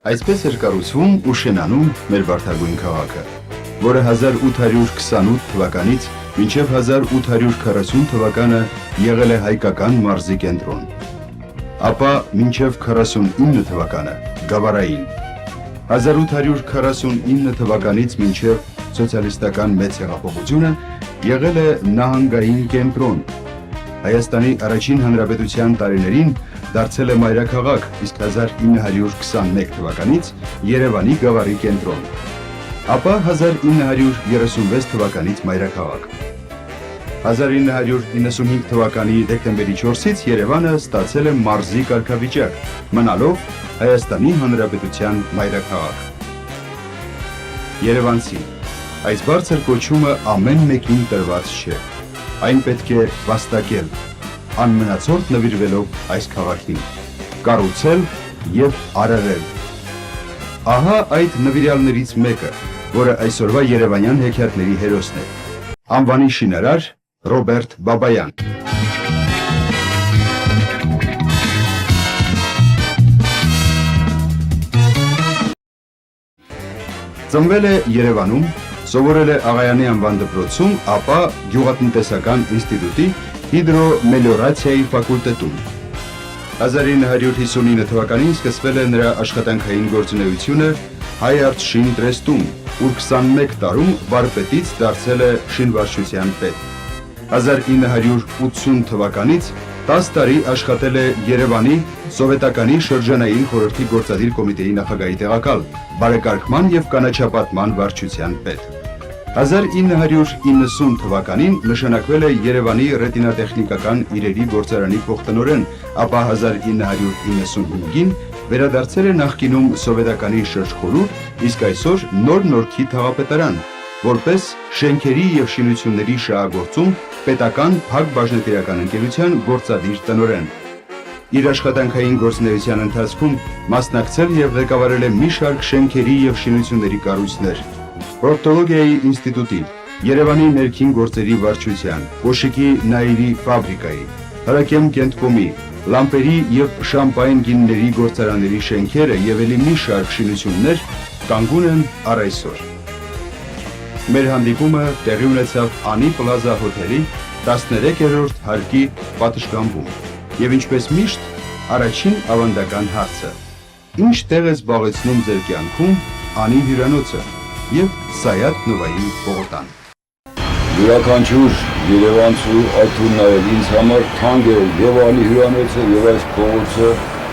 Այսպես էր կառուցվում ու շենանում մեր վարդագույն քաղաքը, որը 1828 թվականից մինչև 1840 թվականը եղել է հայկական մարզի կենտրոն, ապա մինչև 49 թվականը գավառային, 1849 թվականից մինչև սոցիալիստական մեծ հեղափոխությունը եղել է նահանգային կենտրոն, Հայաստանի առաջին հանրապետության տարիներին դարձել է մայրաքաղաք, իսկ 1921 թվականից Երևանի գավառի կենտրոն, ապա 1936 թվականից մայրաքաղաք։ 1995 թվականի դեկտեմբերի 4-ից Երևանը ստացել է մարզի կարգավիճակ, մնալով Հայաստանի հանրապետության մայրաքաղաք։ Երևանցի, այս բարձր կոչումը ամեն մեկին տրված չէ, այն պետք է վաստակել, անմնացորդ նվիրվելով այս քաղաքին, կառուցել և արարել։ Ահա այդ նվիրյալներից մեկը, որը այսօրվա երևանյան հեքիաթների հերոսն է, անվանի շինարար Ռոբերտ Բաբայան։ Ծնվել է Երևանում, սովորել է Աղայանի անվան դպրոցում, ապա Գյուղատնտեսական ինստիտուտի հիդրոմելիորացիայի ֆակուլտետում։ 1959 թվականին սկսվել է նրա աշխատանքային գործունեությունը Հայ արտշին տրեստում, ուր 21 տարում վարպետից դարձել է շինվարչության պետ։ 1980 թվականից 10 տարի աշխատել է Երևանի Սովետականի շրջանային խորհրդի գործադիր կոմիտեի նախագահի տեղակալ, բարեկարգման և կանաչապատման վարչության պետ։ 1990 թվականին նշանակվել է Երևանի ռետինատեխնիկական իրերի գործարանի փոխտնօրեն, ապա 1995-ին վերադարձել է նախկինում Սովետականի շրջխորհուրդ, իսկ այսօր Նոր Նորքի թաղապետարան, որպես շենքերի և շինությունների շահագործում պետական Փակ բաժնետիրական ընկերության գործադիր տնօրեն։ Իր աշխատանքային գործունեության ընթացքում մասնակցել և ղեկավարել է մի շարք շենքերի և շինությունների կառույցներ, Պրոկտոլոգիայի ինստիտուտի, Երևանի ներքին գործերի վարչության, Կոշիկի Նաիրի ֆաբրիկայի, Հրակեմ կենտկոմի, լամպերի և շամպայն գինների գործարանների շենքերը և ելի մի շարք շինություններ կանգուն են առ այսօր։ Մեր հանդիպումը տեղի ունեցավ Անի Պլազա հոթելի 13-րդ հարկի պատշգամբում, և ինչպես միշտ առաջին ավանդական հարցը, ինչ տեղ է զբաղեցնում ձեր կյանքում Անի հյուրանոցը և Սայաթ Նովայի պողոտան։ Յուրաքանչյուր երևանցու, այդ թվում նաև ինձ համար թանկ է և Անի հյուրանոցը և այս փողոցը,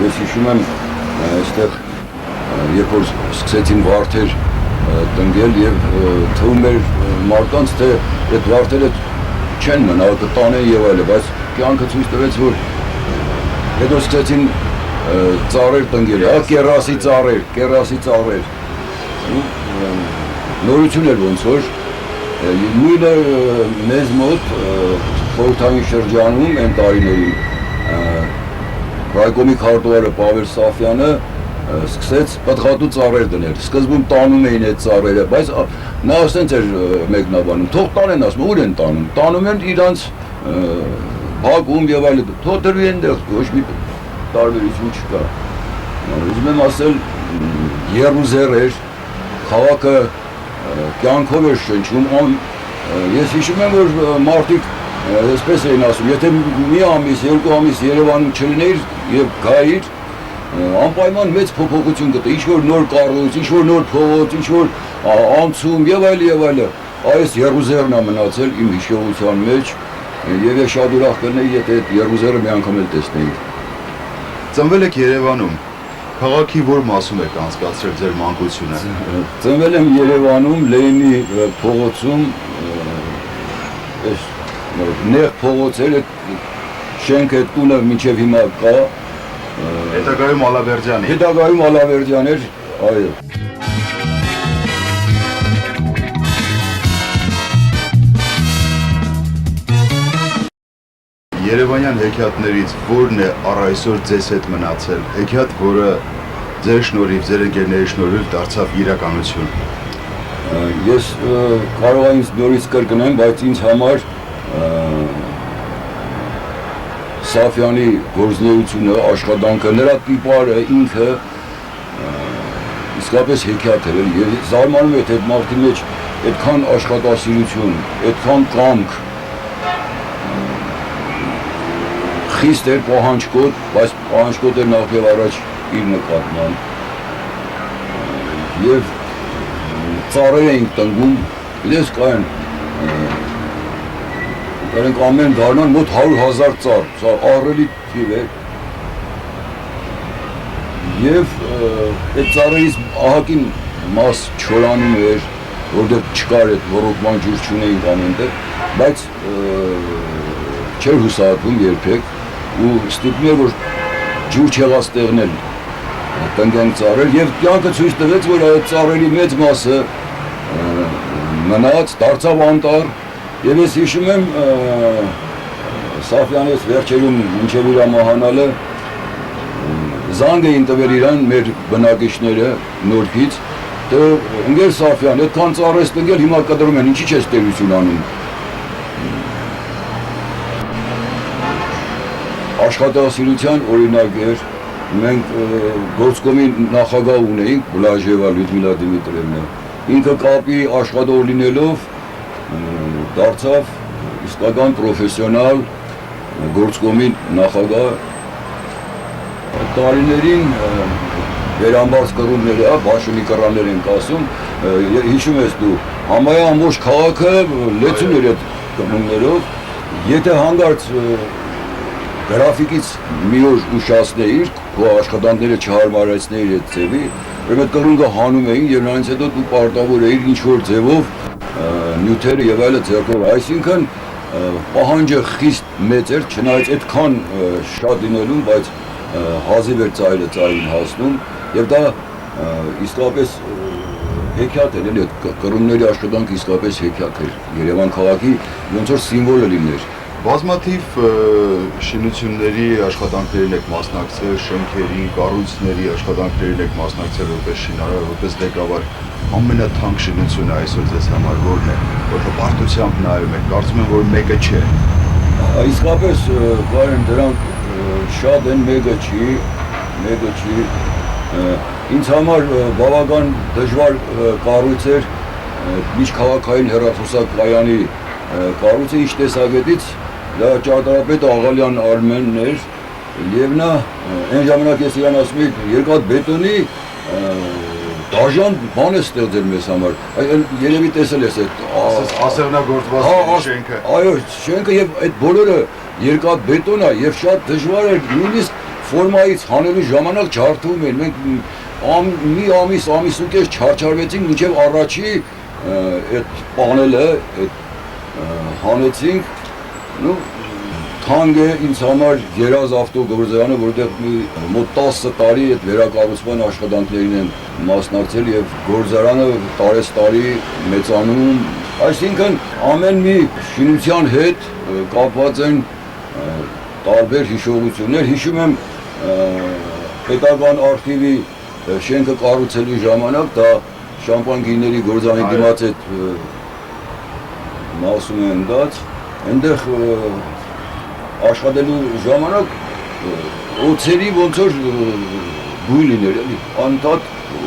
ես հիշում եմ այստեղ, երբ որ սկսեցին վարդեր տնկել և թվում էր մարդկանց, թե այդ վարդերը չեն մնա, կտանեն և այլն, բայց կյանքը ցույց տվեց, որ հետո սկսեցին ծառեր տնկել, կեռասի ծառեր, նորություն էր ոնց որ, նույնը մեզ մոտ խորհրդային շրջանում են տարիներին ռայկոմի քարտուղարը Պավել Սաֆյանը սկսեց պտղատու ծառեր դնել, սկզբում տանում էին այդ ծառերը, բայց նա ասենց էր մեկնաբանում, թող տանեն, ասում, ուր են տանում են իրանց բակում և այլն, թող դրվի այնտեղ, ոչ մի տարբերություն չկա։ Ուզում եմ ասել, եռուզեռ էր, քաղաքը կյանքով էր շնչում, ես հիշում եմ, որ մարդիկ այսպես էին ասում, եթե մի ամիս, երկու ամիս Երևանում չլիներ և գայիր, անպայման մեծ փոփոխություն կտա, ինչ-որ նոր կառույց, ինչ-որ նոր փողոց, ինչ-որ անցում և այլն, այս եռուզեռն է մնացել իմ հիշողության մեջ և ես շատ ուրախ կլինեի, եթե այդ եռուզեռը մի անգամ էլ տեսնեի։ Ծնվել եք Երևանում, քաղաքի որ մասում եք անցկացրել ձեր մանկությունը։ Ծնվել եմ Երևանում, Լենինի փողոցում, նեղ փողոց էր, շենքը տունը մինչև հիմա կա։ Հետագայում Ալավերդյանի։ Հետագայում Ալավերդյան էր, այո։ Երևանյան հեքիաթներից որն է առ այսօր ձեզ հետ մնացել, հեքիաթ, որը ձեր շնորհիվ, ձեր ընկերների շնորհիվ դարձավ իրականություն։ Ես կարող եմ նորից կրկնեմ, բայց ինձ համար Սաֆյանի գործունեությունը, աշխատանքը, նրա տիպարը ինքը իսկապես հեքիաթ էր, եւ զարմանում եք այդ մարդի մեջ այդքան աշխատասիրություն, այդքան կամք, խիստ էր պահանջկոտ, բայց պահանջկոտ էր նախ եւ առաջ իր նկատմամբ, եւ ծառեր էինք տնկում, գիտես կային, կարենք ամեն դառնան մոտ 100,000 ծառ, սա ահռելի թիվ է, եւ այդ ծառերից ահագին մաս չորանում էր, որտեղ չկար այդ ռոռոկման ջուր չունեինք ամենտեղ, բայց չէր հուսահատվում երբեք, ու ստիպում էր, որ ջուր չեղած տեղնել տնկենք ծառեր, եւ կյանքը ցույց տվեց, որ այդ ծառերի մեծ մասը մնաց, դարձավ անտառ, եւ ես հիշում եմ Սաֆյանից վերջերում մինչեւ իր մահանալը զանգ էին տվել իրան մեր բնակիչները Նորքից, թե ընկեր Սաֆյան, այդքան ծառ ես տնկել, հիմա կտրում են, ինչի՞ չես տերություն անում։ Աշխատասիրության օրինակ էր, մենք գործկոմի նախագահ ունեինք, Բլաժևա Լյուդմիլա Դիմիտրիևնա, ինքը կապի աշխատող լինելով դարձավ իսկական պրոֆեսիոնալ գործկոմի նախագահ, տարիներին վերամբարձ կռումները, բաշումի կռաններ ենք ասում, հիշում ես դու, համայա ամբողջ քաղաքը լեցուն էր այդ կռումներով, եթե հանգարց գրաֆիկից մի օր ուշացնեիր, քո աշխատանքները չհարմարեցնեիր այդ ձևի, ուրեմն այդ կռունգը հանում էին եւ նրանից հետո դու պարտավոր էիր ինչ որ ձևով նյութերը եւ այլը ձեռքով, այսինքն պահանջը խիստ մեծ էր, չնայած այդքան շատ լինելուն, բայց հազիվ էր ծայրը ծայրին հասնում եւ դա իսկապես հեքիաթ էր, էլի կռումների աշխատանքը իսկապես հեքիաթ էր, Երևան քաղաքի ոնց որ սիմվոլը լիներ։ Բազմաթիվ շինությունների աշխատանքներին եք մասնակցել, շենքերի, կառույցների աշխատանքներին եք մասնակցել որպես շինարար, որպես ղեկավար, ամենաթանկ շինությունը այսօր ձեզ համար որն է, որ հպարտությամբ նայում եք, կարծում եմ, որ մեկը չէ։ Իսկապես բարեն դրանք շատ են, մեկը չի, ինձ համար բավական դժվար կառույց էր միջքաղաքային հեռախոսակայանի կառույցը ինչ տեսակետից, դա ճարտարապետ Աղալյան Արմենն էր եւ նա այն ժամանակ ես իրան ասում եի երկաթ բետոնի դաժան բան է ստեղծել մեզ համար, երևի տեսել ես այդ ասեղնագործվածքների շենքը։ Այո, շենքը եւ այդ բոլորը երկաթ բետոն է եւ շատ դժվար էր նույնիսկ ֆորմայից հանելու ժամանակ ջարդում են, մենք մի ամիս ու կես չարչարվեցինք մինչեւ առաջի այդ պանելը հանեցինք, նու թանկ է ինձ համար երազ ավտոգործարանը, որովհետև մոտ 10 տարի այդ վերակառուցման աշխատանքներին եմ մասնակցել եւ գործարանը տարեստարի մեծանում, այսինքն ամեն մի շինության հետ կապված են տարբեր հիշողություններ, հիշում եմ պետական արխիվի շենքը կառուցելու ժամանակ, դա շամպան-գինների գործարանի դիմաց այդ մասում են դած, այնտեղ աշխատելու ժամանակ օձերի ոնց որ գույն լիներ, էլի, անընդհատ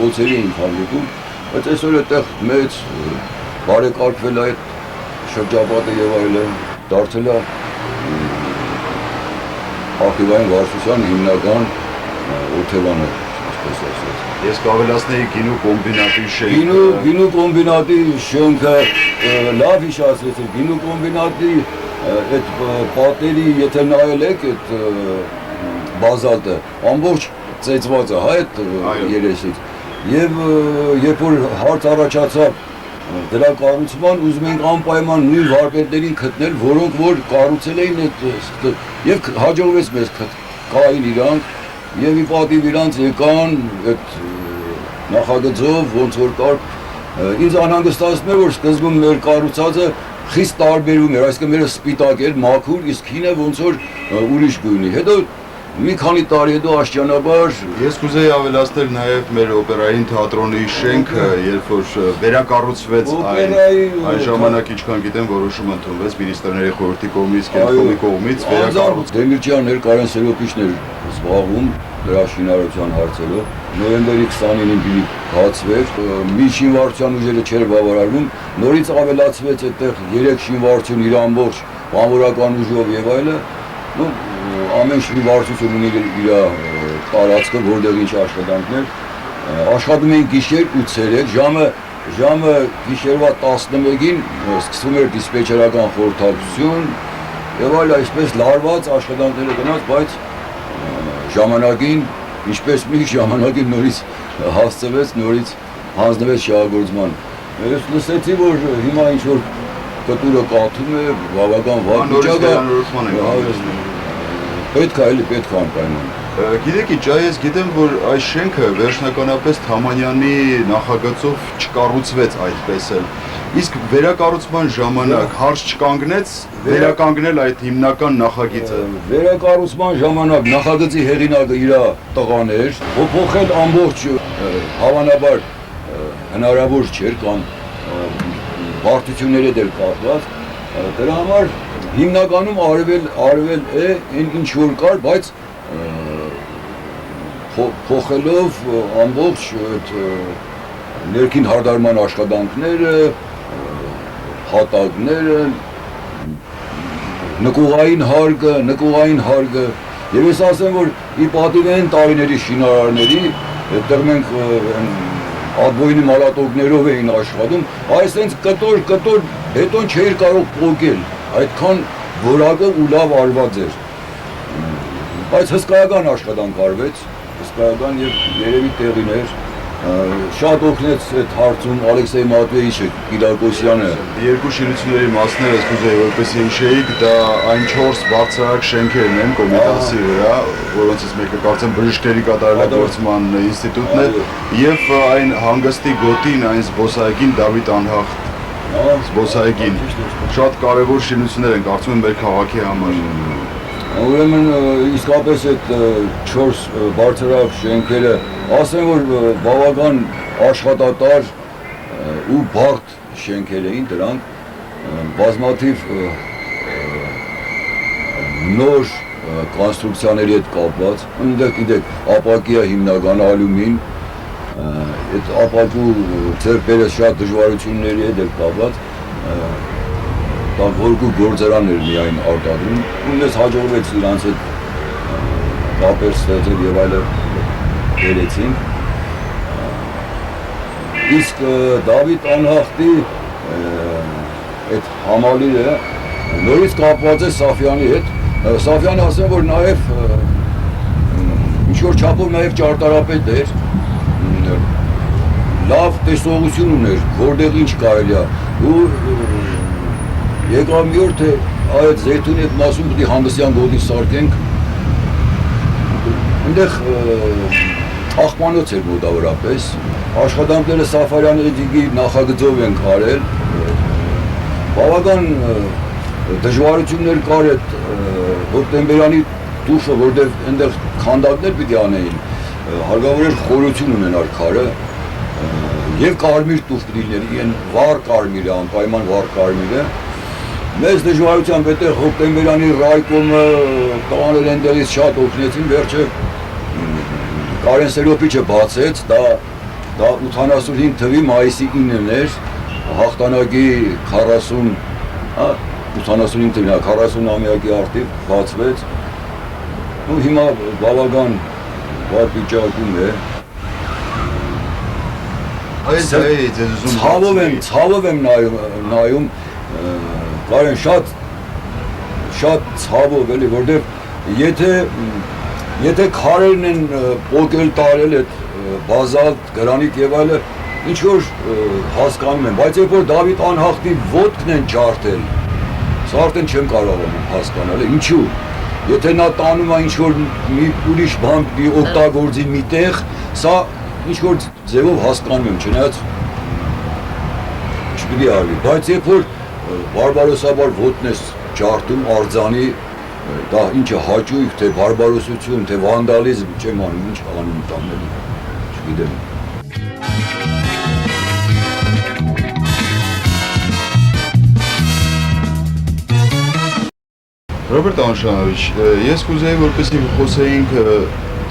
օձերի էին քանդում, բայց այսօր այդտեղ մեծ բարեկարգվել է այդ շրջապատը եւ այլն, դարձել է արխիվային վարչության հիմնական օթևանը, այսպես ասած։ Ես կավելացնեի գինու կոմբինատի շենքը։ Գինու կոմբինատի շենքը լավ հիշեցրեցիք, գինու կոմբինատի այդ պատերի, եթե նայել եք այդ բազալտը, ամբողջ ծեծված է, հա այդ երեսից։ Եվ երբ որ հարց առաջացավ դրա կառուցման, ուզում ենք անպայման նույն վարպետներին գտնել, որոնք որ կառուցել էին այդ եւ հաջողվեց մեզ կային իրանք եւ ի պատիվ իրանց եկան այդ նախագծով ոնց որ կար ինձ անհանգստացնում է որ սկզբում մեր կառուցածը խիստ տարբերում էր, այսինքն մերը սպիտակ էր, մաքուր, իսկ հինը ոնց որ ուրիշ գույնի։ Հետո մի քանի տարի հետո աշճանաբար ես կուզեի ավելացնել նաև մեր օպերային թատրոնի շենքը, երբ որ վերակառուցվեց այն ժամանակ ինչքան գիտեմ որոշում ընդունվեց Մինիստրների խորհրդի կողմից, Կենտրոնի կողմից վերակառուցել։ Դեմիրճյաններ, Կարեն Սերոպիչներ զբաղվում դրա շինարարության հարցերով։ Նոյեմբերի 29-ին պիտի բացվեր, մի շինվարչության ուժերը չէր բավարարվում, նորից ավելացվեց այդտեղ 3 շինվարչություն իր ամբողջ բանվորական ուժով եւ այլը։ Ամեն շինվարչություն ունի իր տարածքը, որտեղ ինչ աշխատանքներ։ Աշխատում էին գիշեր ու ցերեկ, ժամը գիշերվա 11-ին սկսվում էր դիսպեչերական խորհրդակցություն եւ այլ այսպես լարված աշխատանքները գնաց, բայց ժամանակին, ինչպես մի ժամանակին նորից հասցվեց, նորից հանձնվեց շահագործման։ Ես լսեցի, որ հիմա ինչ-որ կտուրը կաթում է, բավական վատ վիճակը, պետք է անպայման։ Գիտեք ինչ, ես գիտեմ, որ այս շենքը վերջնականապես Թամանյանի նախագծով չկառուցվեց այդպես էլ։ Իսկ վերակառուցման ժամանակ հարց չկանգնեց վերականգնել այդ հիմնական նախագիծը։ Վերակառուցման ժամանակ նախագծի հեղինակը իր տղան էր, փոխել ամբողջ հավանաբար հնարավոր չէր կամ բարդությունների դեր կապված։ Դրա համար հիմնականում արվել է այն ինչ որ կար, բայց փոխելով ամբողջ ներքին հարդարման աշխատանքները, հատակները, նկուղային հարգը, եւ ես ասեմ, որ ի պատիվ են տարիների շինարարների, այդտեղ մենք ադվոյնի մալատոկներով էին աշխատում, այսենց կտոր բետոն չէր կարող պոկել, այդքան որակը ու լավ արված էր, բայց հսկայական աշխատանք արվեց, հսկայական եւ երևի տեղին էր, շատ օգնեց այդ հարցում Ալեքսեյ Մատվեիչը, Կիրակոսյանը։ Երկու շինությունների մասները, ես կուզեի որպեսզի հիշեիք, դա այն 4 բարձրակ շենքերն են Կոմիտասի վրա, որոնցից մեկը կարծեմ բժիշկների կատարելագործման ինստիտուտն է, եւ այն հանգստի գոտին, այն զբոսայգին Դավիթ անհախտ զբոսայգին։ Շատ կարևոր շինություններ են, կարծում եմ մեր քաղաքի համար։ Ուրեմն իսկապես այդ 4 բարձրակ շենքերը, ասեմ որ բավական աշխատատար ու բարդ շենքեր էին դրանք, բազմաթիվ նոր կոնստրուկցիաների հետ կապված, այնտեղ գիտեք, ապակիա հիմնական ալյումին, այդ ապակու ձեռքերը շատ դժվարությունների հետ կապված, որգու գործարան էր միայն արտադրում, ու ես հաջողվեց իրանց հետ կապեր ստեղծել եւ այլը բերեցին։ Իսկ Դավիթ անհախտի այդ համալիրը նորից կապված է Սաֆյանի հետ, Սաֆյանը ասեմ, որ նաեւ ինչ-որ չափով նաեւ ճարտարապետ էր, լավ տեսողություն ուներ, որտեղ ինչ կարելի է, ու եկավ մի օր, թե այդ Զեյթունի հետ մասում պիտի հանդսյան գոտի սարքենք, այնտեղ աղբանոց էր մոտավորապես, աշխատանքները Սաֆարյանի դիգի նախագծով ենք արել, բավական դժվարություններ կար այդ հոկտեմբերյանի տուշը, որտեղ այնտեղ քանդակներ պիտի անեին, հարկավոր էր խորություն ունենար քարը, եւ կարմիր տուֆ պիտի լիներ, այն վառ կարմիր է, անպայման վառ կարմիր է, մեծ դժվարությամբ այդտեղ հոկտեմբերյանի ռայկոմը տղաներ այնտեղից շատ օգնեցին, վերջը Կարեն Սերոպիչը բացեց, դա 85 թվի մայիսի 9-ն էր, հաղթանակի 85 թվի, 40-ամյակի արդիվ բացվեց, ու հիմա բավական վատ վիճակում է։ Ցավով եմ նայում, Կարեն շատ ցավով էլի, որտեղ եթե քարերն են պոկել տարել այդ բազալտ, գրանիտ եւ այլը, ինչ որ հասկանում եմ, բայց երբ որ Դավիթ անհախտի ոտքն են ջարդել, սա արդեն չեմ կարողանում հասկանալ, ինչու։ Եթե նա տանում է ինչ որ մի ուրիշ բան օգտագործի մի տեղ, սա ինչ որ ձևով հասկանում եմ, չնայած չպիտի արվի, բայց երբ որ բարբարոսաբար ոտն ես ջարդում արձանի, դա ինչը հաճույք, թե բարբարոսություն, թե վանդալիզմ, չեմ անում, ինչ անում տանելի, չգիտեմ։ Ռոբերտ Անշանովիչ, ես կուզեի որպեսզի խոսեինք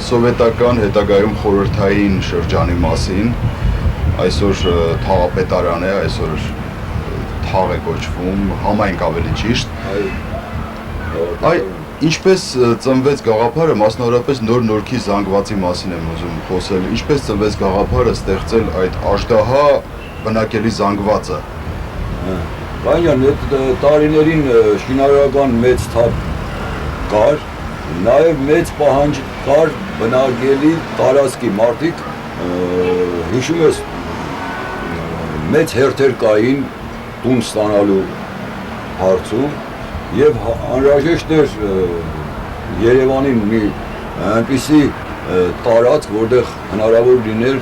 սովետական հետագայում խորհրդային շրջանի մասին, այսօր թաղապետարան է, այսօր թաղ է կոչվում, համայնք ավելի ճիշտ։ Ինչպես ծնվեց գաղափարը, մասնավորապես նոր-նորքի զանգվածի մասին եմ ուզում խոսել, ինչպես ծնվեց գաղափարը ստեղծել այդ աշտահա բնակելի զանգվածը։ Բանյան, այդ տարիներին շինարարական մեծ թափ կար, նաև մեծ պահանջ կար բնակելի տարածքի մարդիկ, հիշում ես, մեծ հերթեր կային տուն ստանալու հարցում և անհրաժեշտ էր Երևանին մի այնպիսի տարածք, որտեղ հնարավոր լիներ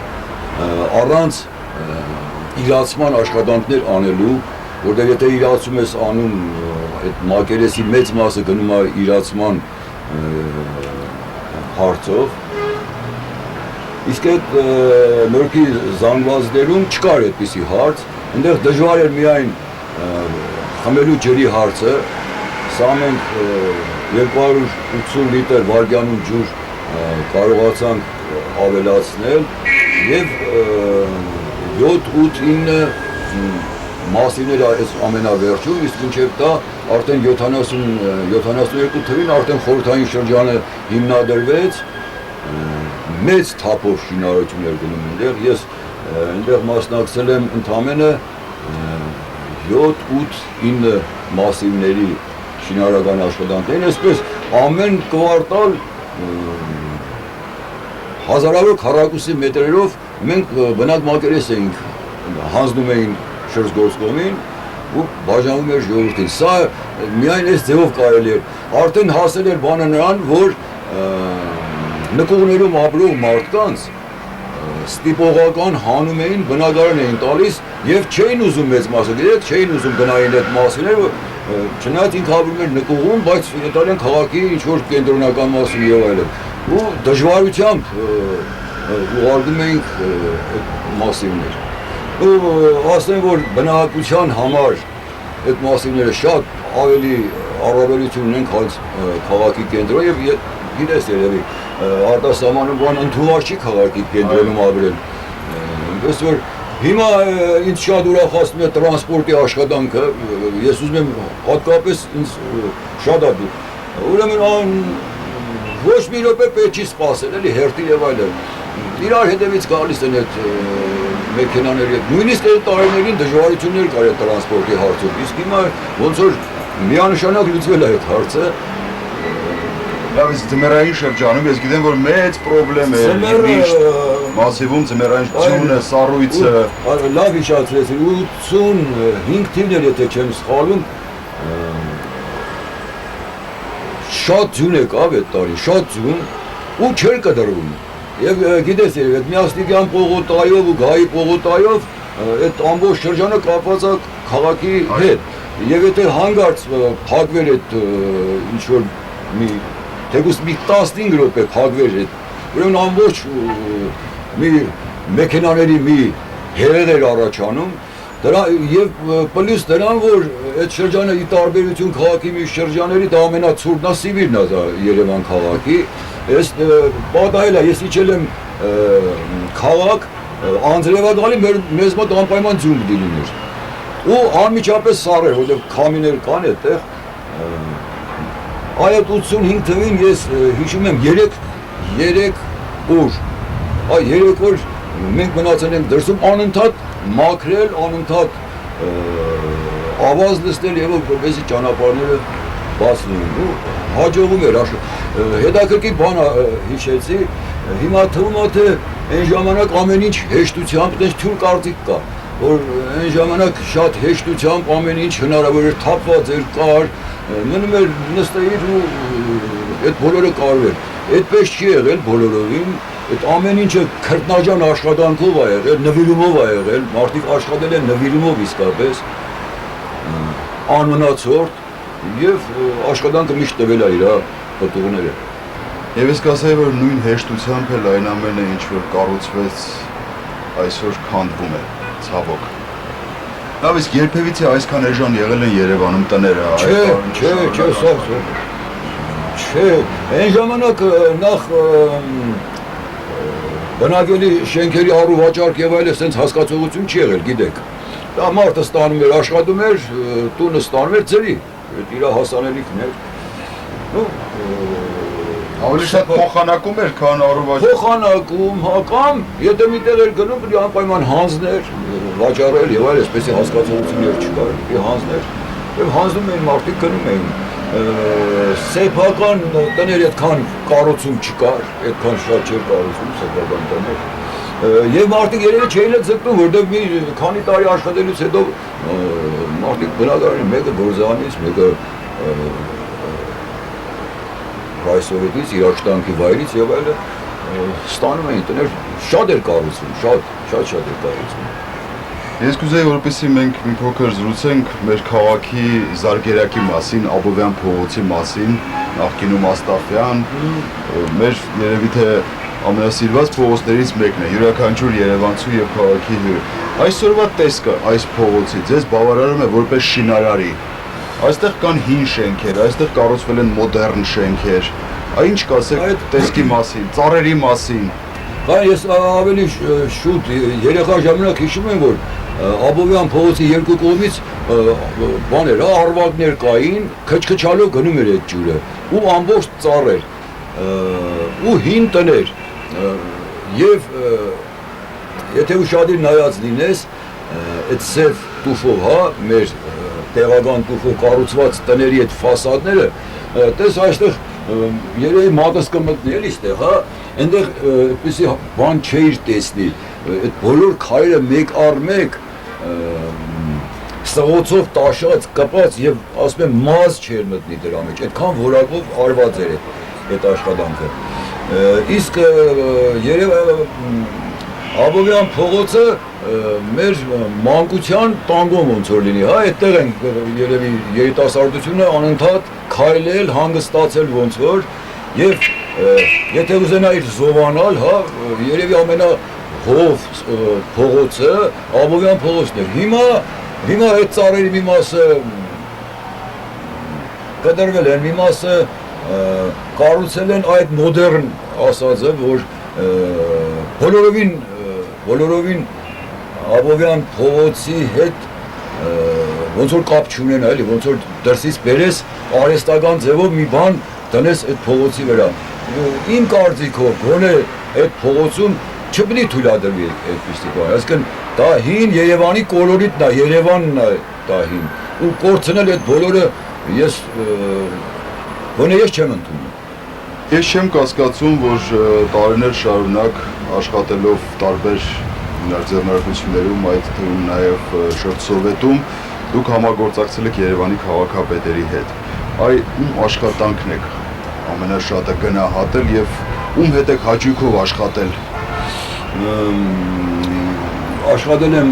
առանց իրացման աշխատանքներ անելու, որտեղ եթե իրացում ես անում, այդ մակերեսի մեծ մասը գնում է իրացման հարցով, իսկ այդ նորքի զանգվածներում չկար այդպիսի հարց, այնտեղ դժվար էր միայն խմելու ջրի հարցը, սա մենք 280 լիտր վայրկյանում ջուր կարողացանք ավելացնել և 7-8-9 մասիներ այս ամենավերջում, իսկ մինչև դա արդեն 72 թվին արդեն խորհրդային շրջանը հիմնադրվեց, մեծ թափով շինարարություններ գնում այնտեղ, ես այնտեղ մասնակցել եմ ընդամենը 7-8-9 մասիվների շինարարական աշխատանքներին, այսպես ամեն կվարտալ հազարավոր քառակուսի մետրերով մենք բնակ մակերես էինք հանձնում էին շրջգործկոմին ու բաժանում էր ժողովրդին, սա միայն այս ձևով կարելի էր, արդեն հասել էր բանը նրան, որ նկուղներում ապրող մարդկանց ստիպողական հանում էին, բնակարան էին տալիս և չէին ուզում մեծ մասը, գիտեք, չէին ուզում գնային այդ մասիներ, չնայած ինքը ապրում էր նկուղում, բայց Իտալիան քաղաքի ինչ-որ կենտրոնական մասում և այլն, ու դժվարությամբ ուղարկում էինք այդ մասիվներ։ Ու ասեմ, որ բնակության համար այդ մասիվները շատ ավելի առավելություն ունեն քաղաքի կենտրոն և գիտես երևի արտասահմանում բան ընդունված չի քաղաքի կենտրոնում ապրել։ Այնպես որ հիմա ինձ շատ ուրախացնում է տրանսպորտի աշխատանքը, ես ուզում եմ հատկապես ինձ շատ է դու։ Ուրեմն ոչ մի րոպե պետք չի սպասել, էլի հերթի և այլն։ Իրար հետևից գալիս են այդ մեքենաների հետ, նույնիսկ այդ տարիներին դժվարություններ կար այդ տրանսպորտի հարցով, իսկ հիմա ոնց որ միանշանակ լուծվել է այդ հարցը։ Լավ, իսկ ձմեռային շրջանում ես գիտեմ, որ մեծ պրոբլեմ է միշտ մասիվում ձմեռային ձյունը, սառույցը։ Լավ հիշացրեցին, 85 թիվն էր, եթե չեմ սխալում, շատ ձյուն եկավ այդ տարի, շատ ձյուն ու չէր կդրվում։ Եվ գիտես երև, այդ Միասնիկյան պողոտայով ու Գայի պողոտայով այդ ամբողջ շրջանը կապված է քաղաքի հետ։ Եվ եթե հանգարց փակվեր այդ ինչ-որ թեկուզ մի 15 րոպե փակվեր այդ, ուրեմն ամբողջ մի մեքենաների մի հեղեղ էր առաջանում, և պլյուս դրան, որ այդ շրջանը ի տարբերություն քաղաքի մի շրջաների դա ամենացուրտն է Սիբիրն է Երևան քաղաքի, պատահել է, ես իջել եմ քաղաք, անձրևադալի մեզ մոտ անպայման ձյուն պիտի լիներ։ Ու անմիջապես սառեր, որտեղ քամիներ կան այդտեղ, այդ 85 թվին ես հիշում եմ 3 օր, 3 օր մենք մնացել ենք դրսում անընդհատ մաքրել, անընդհատ ավազ լսնել և որպեսզի ճանապարհները բաց լինեն ու հաջողում էր, հետաքրքիր բան հիշեցի, հիմա թվում է թե այն ժամանակ ամեն ինչ հեշտությամբ, տես թյուր կարծիք կա, որ այն ժամանակ շատ հեշտությամբ ամեն ինչ հնարավոր էր, թափված էր, կար, մնում էր նստեիր ու այդ բոլորը կարում էր, այդպես չի եղել բոլորովին, այդ ամեն ինչը քրտնաջան աշխատանքով է եղել, նվիրումով է եղել, մարդիկ աշխատել են նվիրումով իսկապես, անմնացորդ և աշխատանքը միշտ տվել է իր պտուղները։ Եվ ես կասեի, որ նույն հեշտությամբ էլ այն ամենը ինչ որ կառուցվեց այսօր քանդվում է, ցավոք։ Լավ, իսկ երբևիցե այսքան էժան եղել են Երևանում տները։ Չէ, սա։ Չէ, այն ժամանակ նախ բնակելի շենքերի առուվաճառք եւ այլն sense հասկացողություն չի եղել, գիտեք։ Դա մարդը ստանում էր, աշխատում էր, տունը ստանում էր ծերի, իր հասանելիքն էր։ Ну, ավելի շատ փոխանակում էր, քան առուվաճառ։ Փոխանակում, կամ եթե միտեղ էր գնում, պետք է անպայման հանձներ, վաճառել եւ այլն, այսպեսի հասկացություններ չկար, պետք է հանձներ։ Եվ հանձնում էին մարդիկ գնում էին։ Սեփական տներ այդքան կառուցում չկար, այդքան շատ չէր կառուցում սեփական տներ։ Եվ մարդիկ երևի չէին էլ ձգտում, որտեղ մի քանի տարի աշխատելուց հետո մարդիկ բնակարանի մեկը Գորզանից, մեկը Ռայսովետից, իր աշխատանքի վայրից եւ այլն ստանում էին տներ, շատ էր կառուցվում, շատ էր կառուցվում։ Ես կուզեի, որպեսզի մենք մի փոքր զրուցենք մեր քաղաքի զարգերակի մասին, Աբովյան փողոցի մասին, նախկինում Աստաֆյան, մեր երևի թե ամենասիրված փողոցներից մեկն է, յուրաքանչյուր երևանցու եւ քաղաքի հյուր։ Այսօրվա տեսքը այս փողոցի ձեզ բավարարում է որպես շինարարի։ Այստեղ կան հին շենքեր, այստեղ կառուցվել են մոդեռն շենքեր։ Ինչ կասեք այդ տեսքի մասին, ծառերի մասին։ Ես ավելի շուտ երեխա ժամանակ հիշում եմ, որ Աբովյան փողոցի երկու կողմից բաներ, արվակներ կային, քչքչալով գնում էր այդ ջուրը, ու ամբողջ ծառեր, ու հին տներ, եւ եթե ուշադիր նայած լինես, այդ սև տուֆով, մեր տեղական տուֆով կառուցված տների այդ ֆասադները, տես այստեղ երևի մատս կմտնի էլի այստեղ, այնտեղ այդպեսի բան չէիր տեսնի, այդ բոլոր քայլերը մեկ առ մեկ սղոցով տաշած, կպած եւ ասում եմ մազ չէր մտնի դրա մեջ, այդքան որակով արված էր այդ աշխատանքը։ Իսկ Աբովյան փողոցը մեր մանկության տանգոն ոնց որ լինի, այդտեղ են երևի երիտասարդությունը անընդհատ քայլել, հանգստացել ոնց որ եւ եթե ուզենայիր զովանալ, երևի ամենահով փողոցը Աբովյան փողոցն էր։ Հիմա այդ ծառերի մի մասը կտրվել են, մի մասը կառուցել են այդ մոդեռն ասածը, որ բոլորովին Աբովյան փողոցի հետ ոնց որ կապ չունեն, էլի ոնց որ դրսից բերես արհեստական ձևով մի բան դնես այդ փողոցի վրա։ Իմ կարծիքով, գոնե այդ փողոցում չպետք է թույլատրվի այդպիսի բան, այսինքն դա հին Երևանի կոլորիտն է, Երևանն է դա հին, ու կորցնել այդ բոլորը գոնե ես չեմ ընդունում։ Ես չեմ կասկածում, որ տարիներ շարունակ աշխատելով տարբեր ձեռնարկություններում, այդ թվում նաև շրջսովետում, դուք համագործակցել եք Երևանի քաղաքապետերի հետ։ Ում աշխատանքն եք ամենաշատը գնահատել եւ ում հետ եք հաճույքով աշխատել։ Աշխատել եմ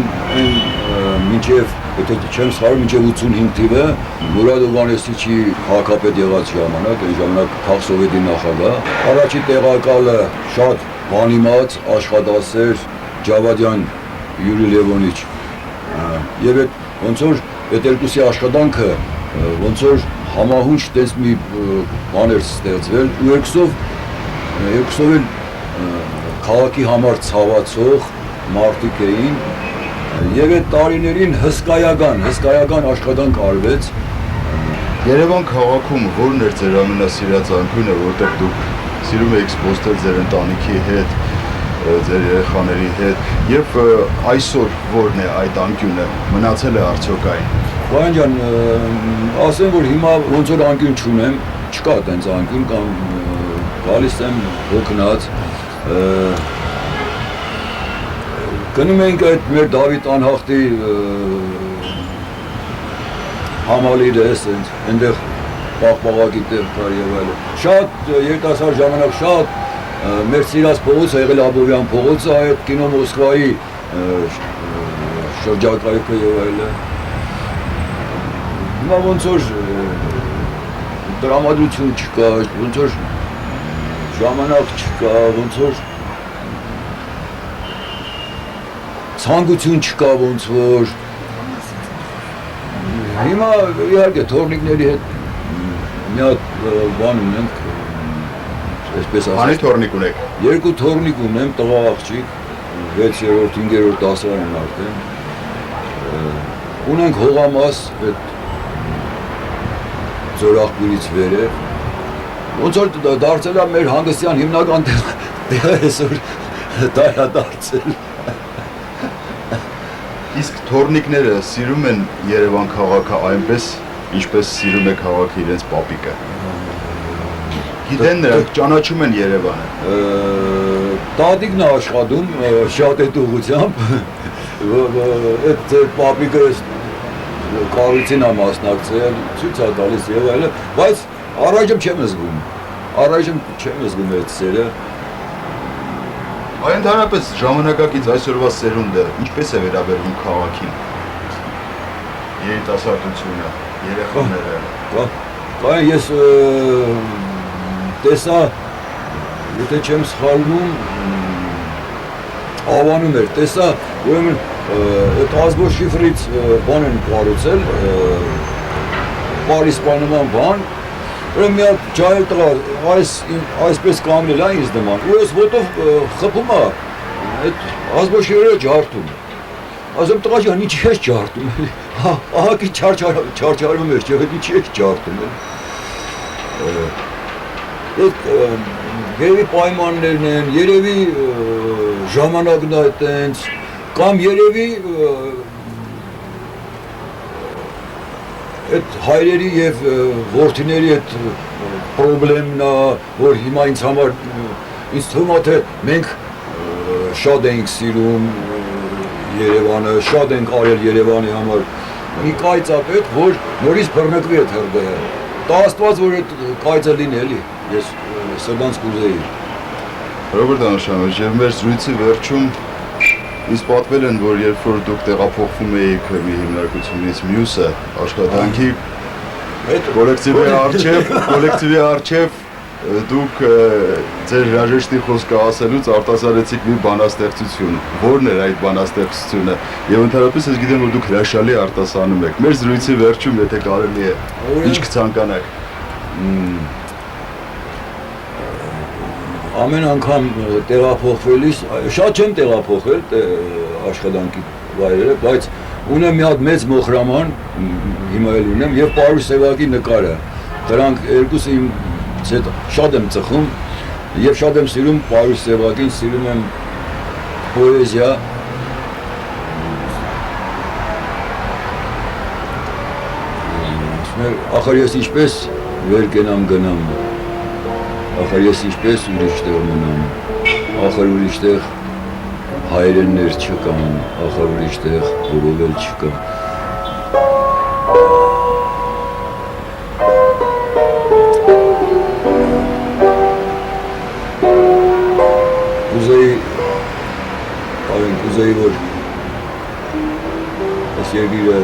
մինչև, եթե չեմ սխալվում, մինչև 85 թիվը Մուրադ Օվանեսիչի քաղաքապետ եղած ժամանակ, այն ժամանակ Փախսովետի նախագահ, առաջի տեղակալը շատ բանիմաց, աշխատասեր Ջավադյան Յուրի Լևոնիչ, եւ այդ ոնց որ այդ երկուսի աշխատանքը ոնց որ համահունչ տես մի բան էր ստեղծվել, ու երկուսով էլ քաղաքի համար ցավացող մարդիկ էին, եւ այդ տարիներին հսկայական աշխատանք արվեց։ Երևան քաղաքում ո՞րն էր ձեր ամենասիրած անկյունը, որտեղ դուք սիրում եք զբոսնել ձեր ընտանիքի հետ, ձեր երեխաների հետ, եւ այսօր ո՞րն է այդ անկյունը, մնացել է արդյոք այն։ Վահան ջան, ասեմ որ հիմա ոնց որ անկյուն չունեմ, չկա այդպես անկյուն, կամ գալիս եմ հոգնած, գնում ենք այդ մեր Դավիթ անհախտի համալիրը, այնտեղ պաղպաղակի տեղ կար եւ այլն։ Շատ երիտասարդ ժամանակ շատ մեր սիրած փողոցը եղել Աբովյան փողոցը, այդ կինո Մոսկվայի շրջակայքը եւ այլն։ Հիմա ոնց որ տրամադրություն չկա, ոնց որ ժամանակ չկա, ոնց որ ցանկություն չկա, ոնց որ Հիմա իհարկե թորնիկների հետ մի հատ բան ունենք, այսպես ասած։ Քանի թորնիկ ունեք։ Երկու թորնիկ ունեմ, տղա աղջիկ, 6-րդ, 5-րդ դասարան են արդեն։ Ունենք հողամաս, այդ Ձորախբուրից վերև։ Ոնց որ դարձել է մեր հանգստյան հիմնական տեղը այսօր դա է դարձել։ Իսկ թորնիկները սիրում են Երևան քաղաքը այնպես, ինչպես սիրում է քաղաքը իրենց պապիկը։ Գիտեն նրանք, ճանաչում են Երևանը։ Տատիկն է աշխատում շատ այդ ուղղությամբ, այդ պապիկը կառույցին է մասնակցել, ցույց է տալիս եւ այլն, բայց առայժմ չեմ զգում այդ սերը։ Այ ընդհանրապես ժամանակակից այսօրվա սերունդը ինչպես է վերաբերվում քաղաքին։ Երիտասարդությունը, երեխաները։ Կային ես տեսա, եթե չեմ սխալվում, Ավանում էր, տեսա, ուրեմն այդ ազգոշիֆրից բան են կառուցել, պարիսպանման բան, ուրեմն մի հատ ջահել տղա, այսպես կանգնել է ինձ նման, ու ես ոտով խփում է, այդ ազգոշիֆրը ջարդում։ Ասում տղա ջան, ինչի ես ջարդում, ահագի չարչարվում էր, ինչի ես ջարդում։ Երևի պայմաններն են, երևի ժամանակն է այդտենց, կամ երևի այդ հայրերի և որդիների այդ պրոբլեմն է, որ հիմա ինձ համար, ինձ թվում է, թե մենք շատ ենք սիրում Երևանը, շատ ենք արել Երևանի համար, մի կայծ է պետք, որ նորից բռնկվի այդ հրդեհը, դա աստված, որ այդ կայծը լինի էլի, ես սրբանց կուզեի։ Ռոբերտ Անուշյանը, եւ մեր զրույցի վերջում ինձ պատվել են, որ երբ որ դուք տեղափոխվում էիք մի հիմնարկությունից մյուսը աշխատանքի կոլեկտիվի առջև դուք ձեր հրաժեշտի խոսքը ասելուց արտասարեցիք մի բանաստեղծություն։ Որն էր այդ բանաստեղծությունը։ Եվ ընդհանրապես ես գիտեմ, որ դուք հրաշալի արտասանում եք։ Մեր զրույցի վերջում, եթե կարելի է, ինչ կցանկանաք։ Ամեն անգամ տեղափոխվելիս, շատ չեմ տեղափոխել աշխատանքի վայրերը, բայց ունեմ մի հատ մեծ մոխրաման, հիմա էլ ունեմ, եւ Պարուս Սևակի նկարը։ Դրանք երկուսը իմ շատ եմ ծխում եւ շատ եմ սիրում Պարուս Սևակին, սիրում եմ պոեզիա։ Ախր ես ինչպես վեր կենամ գնամ, ախր ես ինչպես ուրիշ տեղ մնամ, ախր ուրիշ տեղ հայրեններ չկան, ախր ուրիշ տեղ որով էլ չկա։ Կուզեի, որ այս երկիրը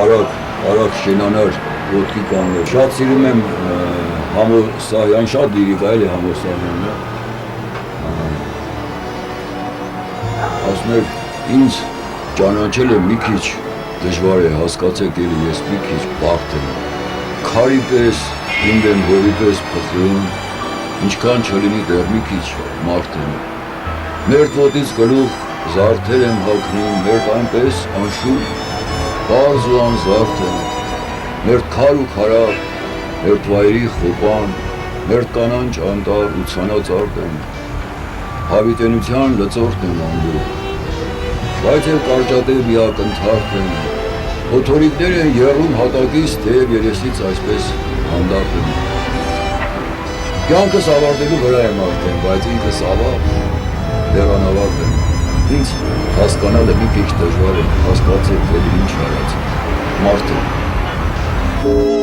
արագ շենանար, ոտքի կանգներ։ Շատ սիրում եմ Համոսահյան, շատ լիրիկա էլի Համոսահյանը։ Ասում էր, ինձ ճանաչելը մի քիչ դժվար է, հասկացեք էլի, ես մի քիչ բարդ եմ։ Քարի պես, ինձ եմ հորի պես փխրում, ինչքան չլինի դեռ մի քիչ մարդ եմ։ Մերդ ոտից գլուխ զարդեր եմ հագնում, մերդ այնպես անշուտ, պարզ ու անզարդ եմ, մերդ քար ու քարակ, մերդ վայրի խոպան, մերդ կանանչ անտար ու ցանած արդ եմ, հավիտենության լծորդ եմ անդուր, բայց էլ կարճատև մի ակնթարթ եմ, օթորիկներ են եռում հատակից, թեև երեսից այսպես հանդարտ եմ։ Կյանքս ավարտելու վրա եմ արդեն, բայց ինքս ավարտ, դեռ անավարտ եմ։ Ինձ հասկանալը մի քիչ դժվար է, հասկացեք, թե ինչ արած, մարդ եմ։